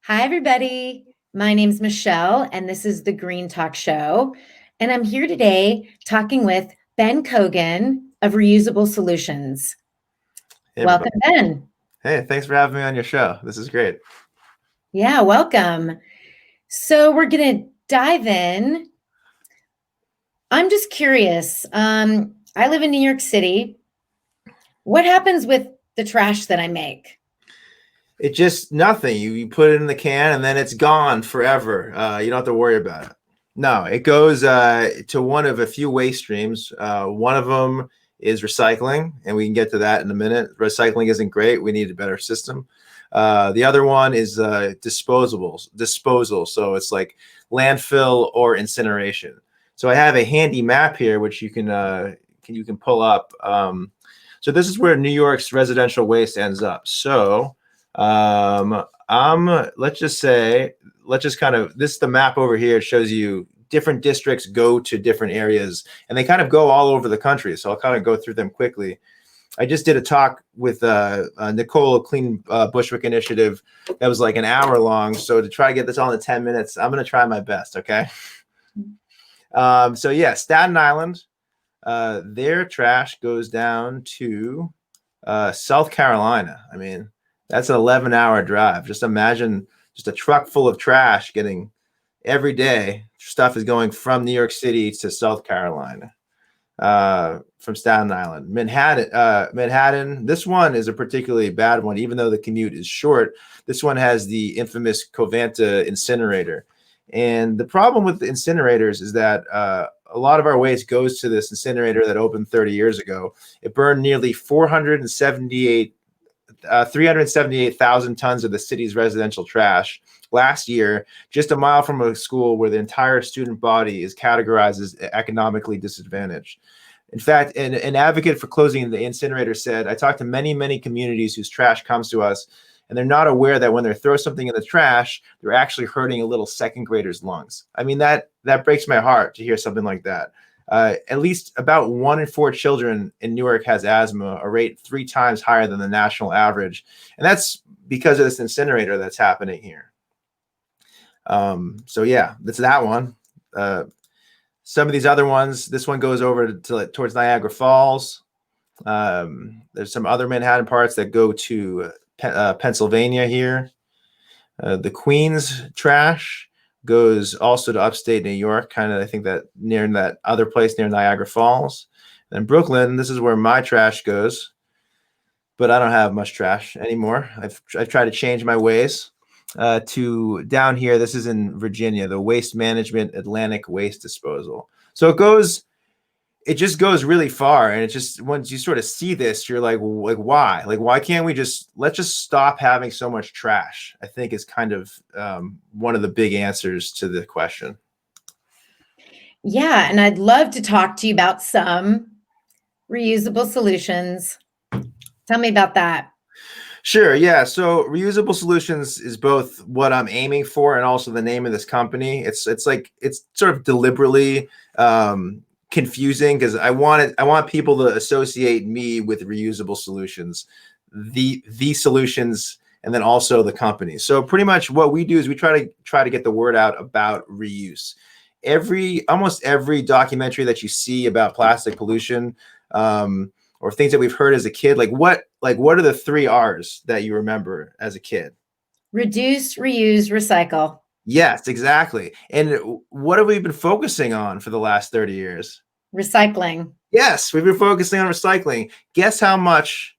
Hi, everybody. My name's Michelle, and this is the GreenTalk Show. And I'm here today talking with Ben Kogan of Reusable Solutions. Hey, everybody. Welcome, Ben. Hey, thanks for having me on your show. This is great. Yeah, welcome. So we're going to dive in. I'm just curious. I live in New York City. What happens with the trash that I make? It just nothing. You put it in the can and then it's gone forever. You don't have to worry about it. No, it goes to one of a few waste streams. One of them is recycling, and we can get to that in a minute. Recycling isn't great. We need a better system. The other one is disposal. So it's like landfill or incineration. So I have a handy map here, which you can pull up. So this is where New York's residential waste ends up. So let's just kind of, this is the map over here. It shows you different districts go to different areas, and they kind of go all over the country. So I'll kind of go through them quickly. I just did a talk with Nicole Clean Bushwick Initiative that was like an hour long. So to try to get this all in 10 minutes, I'm going to try my best. Okay. So yeah, Staten Island, their trash goes down to South Carolina. I mean, that's an 11-hour drive. Just imagine just a truck full of trash getting every day. Stuff is going from New York City to South Carolina, from Staten Island. Manhattan. This one is a particularly bad one, even though the commute is short. This one has the infamous Covanta incinerator. And the problem with the incinerators is that a lot of our waste goes to this incinerator that opened 30 years ago. It burned nearly 378,000 tons of the city's residential trash last year, just a mile from a school where the entire student body is categorized as economically disadvantaged. In fact, an advocate for closing the incinerator said, I talked to many, many communities whose trash comes to us, and they're not aware that when they throw something in the trash, they're actually hurting a little second grader's lungs. I mean, that breaks my heart to hear something like that. At least about 1 in 4 children in Newark has asthma, a rate 3 times higher than the national average. And that's because of this incinerator that's happening here. So yeah, that's that one. Some of these other ones, this one goes over towards Niagara Falls. There's some other Manhattan parts that go to Pennsylvania here. The Queens trash goes also to upstate New York, kind of, I think that near that other place near Niagara Falls. Then Brooklyn, this is where my trash goes, but I don't have much trash anymore. I've tried to change my ways to down here. This is in Virginia, the Waste Management Atlantic Waste Disposal. So it just goes really far, and it just, once you sort of see this, you're like why? Like, why can't we let's just stop having so much trash? I think is kind of one of the big answers to the question. Yeah, and I'd love to talk to you about some reusable solutions. Tell me about that. Sure. Yeah. So Reusable Solutions is both what I'm aiming for and also the name of this company. It's sort of deliberately confusing because I want people to associate me with Reusable Solutions, the solutions, and then also the company. So pretty much what we do is we try to get the word out about reuse. Almost every documentary that you see about plastic pollution, or things that we've heard as a kid, what are the 3 R's that you remember as a kid? Reduce, reuse, recycle. Yes, exactly. And what have we been focusing on for the last 30 years? Recycling. Yes, we've been focusing on recycling. Guess how much,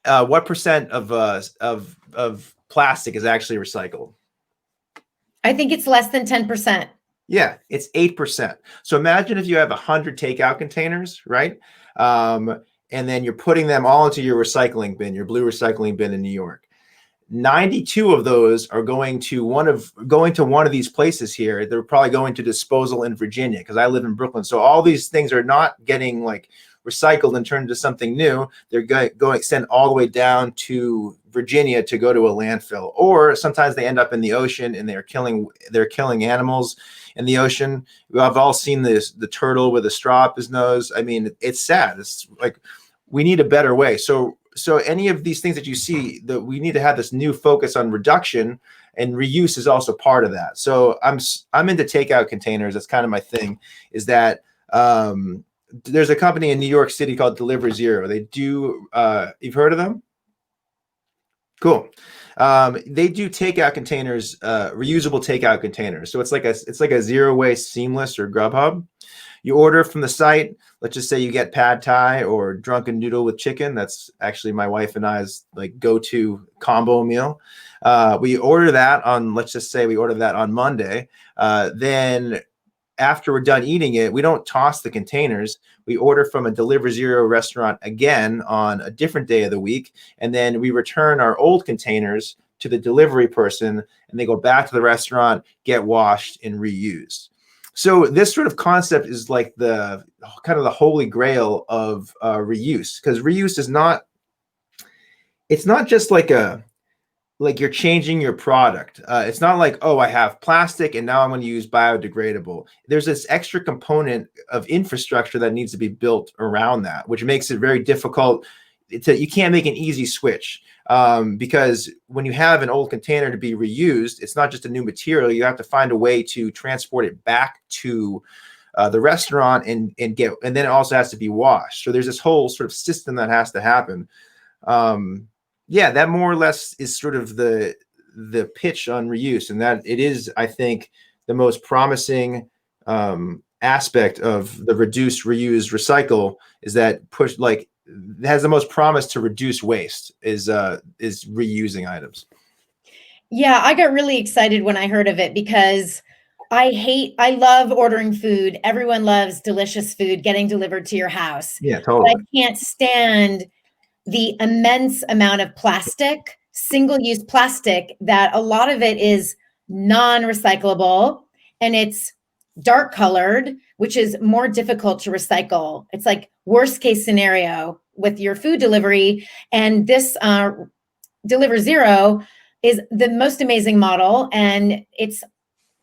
what percent of plastic is actually recycled? I think it's less than 10%. Yeah, it's 8%. So imagine if you have 100 takeout containers, right? And then you're putting them all into your recycling bin, your blue recycling bin in New York. 92 of those are going to one of these places here. They're probably going to disposal in Virginia because I live in Brooklyn. So all these things are not getting like recycled and turned into something new. They're going sent all the way down to Virginia to go to a landfill, or sometimes they end up in the ocean and they're killing animals in the ocean. I've all seen the turtle with a straw up his nose. I mean, it's sad. It's like we need a better way. So so any of these things that you see, that we need to have this new focus on reduction, and reuse is also part of that. So I'm into takeout containers. That's kind of my thing. Is that there's a company in New York City called Deliver Zero. They do you've heard of them? Cool. They do takeout containers, reusable takeout containers. So it's like a zero waste Seamless or Grubhub. You order from the site. Let's just say you get pad thai or drunken noodle with chicken. That's actually my wife and I's like go-to combo meal. We order that on, let's just say we order that on Monday. Then after we're done eating it, we don't toss the containers. We order from a Deliver Zero restaurant again on a different day of the week. And then we return our old containers to the delivery person, and they go back to the restaurant, get washed, and reused. So this sort of concept is like the kind of the holy grail of reuse, because reuse is not, it's not just like you're changing your product. It's not like, oh, I have plastic and now I'm going to use biodegradable. There's this extra component of infrastructure that needs to be built around that, which makes it very difficult. You can't make an easy switch because when you have an old container to be reused, it's not just a new material. You have to find a way to transport it back to the restaurant and then it also has to be washed. So there's this whole sort of system that has to happen. Yeah, that more or less is sort of the pitch on reuse, and that it is, I think, the most promising aspect of the reduce, reuse, recycle is that push like has the most promise to reduce waste is reusing items. Yeah, I got really excited when I heard of it because I love ordering food. Everyone loves delicious food getting delivered to your house. Yeah, But I totally. can't stand the immense amount of plastic, single-use plastic, that a lot of it is non-recyclable and it's dark colored, which is more difficult to recycle. It's like worst case scenario with your food delivery. And this Deliver Zero is the most amazing model, and it's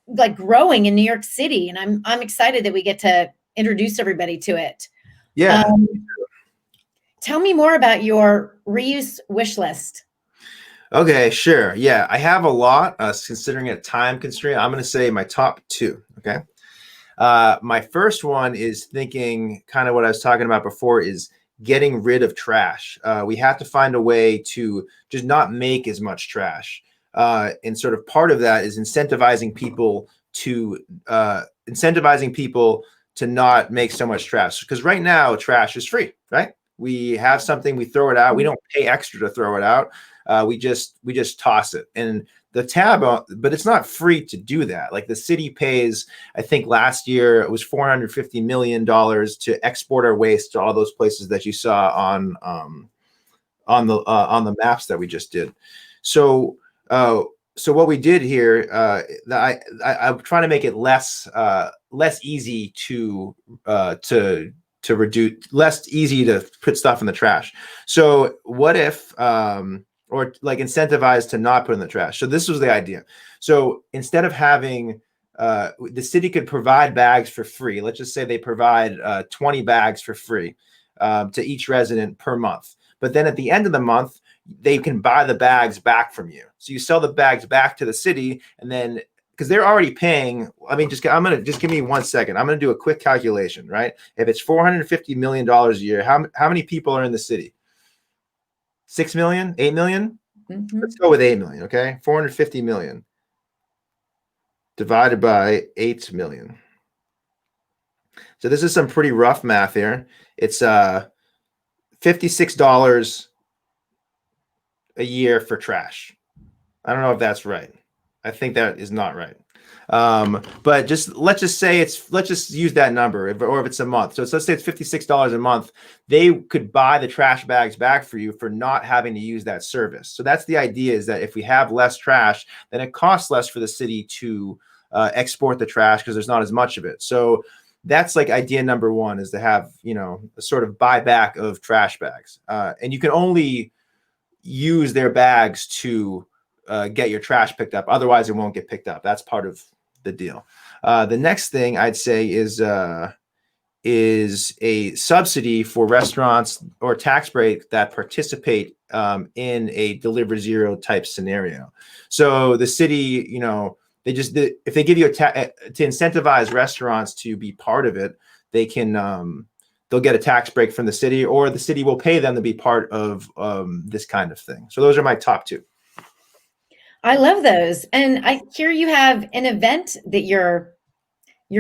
like growing in New York City. And I'm excited that we get to introduce everybody to it. Yeah. Tell me more about your reuse wish list. Okay, sure. Yeah, I have a lot. Considering a time constraint, I'm going to say my top two. Okay. My first one is thinking kind of what I was talking about before is getting rid of trash. We have to find a way to just not make as much trash. And sort of part of that is incentivizing people to not make so much trash. Because right now, trash is free, right? We have something, we throw it out. We don't pay extra to throw it out. We just toss it. And the tab, but it's not free to do that. Like the city pays, I think last year it was $450 million to export our waste to all those places that you saw on the maps that we just did. So what we did here, I'm trying to make it less easy to reduce, less easy to put stuff in the trash. So what if or like incentivized to not put in the trash. So this was the idea. So instead of having the city could provide bags for free. Let's just say they provide 20 bags for free to each resident per month. But then at the end of the month, they can buy the bags back from you. So you sell the bags back to the city, and then because they're already paying. I mean, I'm gonna just give me 1 second. I'm gonna do a quick calculation, right? If it's $450 million a year, how many people are in the city? 6 million, 8 million? Mm-hmm. Let's go with 8 million, okay? 450 million divided by 8 million. So this is some pretty rough math here. It's $56 a year for trash. I don't know if that's right. I think that is not right. But let's just use that number, or if it's a month. So let's say it's $56 a month. They could buy the trash bags back for you for not having to use that service. So that's the idea, is that if we have less trash, then it costs less for the city to export the trash because there's not as much of it. So that's like idea number one, is to have, a sort of buyback of trash bags. And you can only use their bags to get your trash picked up. Otherwise, it won't get picked up. That's part of the deal. The next thing I'd say is is a subsidy for restaurants or tax break that participate in a deliver zero type scenario. So the city, if they give you to incentivize restaurants to be part of it, they can they'll get a tax break from the city, or the city will pay them to be part of this kind of thing. So those are my top two. I love those. And I hear you have an event that you're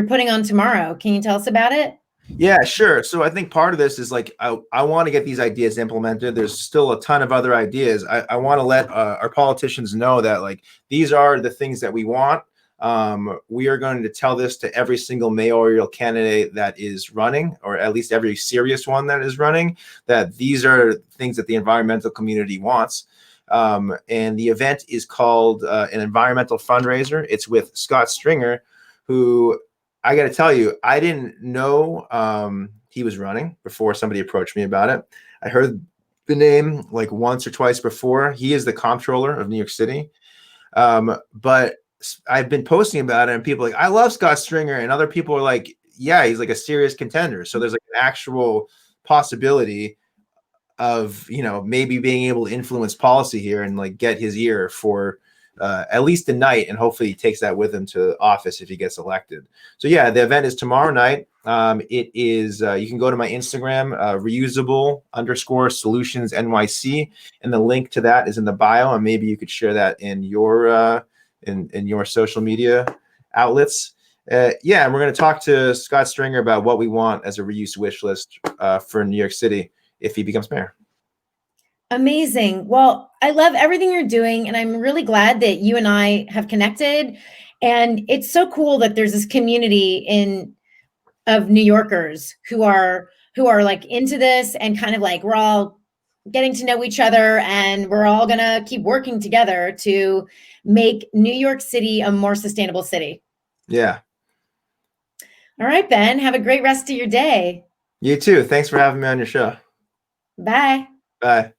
putting on tomorrow. Can you tell us about it? Yeah, sure. So I think part of this is like I want to get these ideas implemented. There's still a ton of other ideas. I want to let our politicians know that like these are the things that we want. We are going to tell this to every single mayoral candidate that is running, or at least every serious one that is running, that these are things that the environmental community wants. And the event is called an environmental fundraiser. It's with Scott Stringer, who I got to tell you, I didn't know he was running before somebody approached me about it. I heard the name like once or twice before. He is the comptroller of New York City. But I've been posting about it, and people are like, I love Scott Stringer. And other people are like, yeah, he's like a serious contender. So there's like an actual possibility of, maybe being able to influence policy here and like get his ear for at least a night, and hopefully he takes that with him to office if he gets elected. So yeah, the event is tomorrow night. It is you can go to my Instagram, reusable_solutions NYC, and the link to that is in the bio, and maybe you could share that in your in your social media outlets. Yeah, and we're going to talk to Scott Stringer about what we want as a reuse wish list for New York City if he becomes mayor. Amazing. Well, I love everything you're doing, and I'm really glad that you and I have connected. And it's so cool that there's this community of New Yorkers who are like into this, and kind of like we're all getting to know each other, and we're all gonna keep working together to make New York City a more sustainable city. Yeah. All right, Ben, have a great rest of your day. You too. Thanks for having me on your show. Bye. Bye.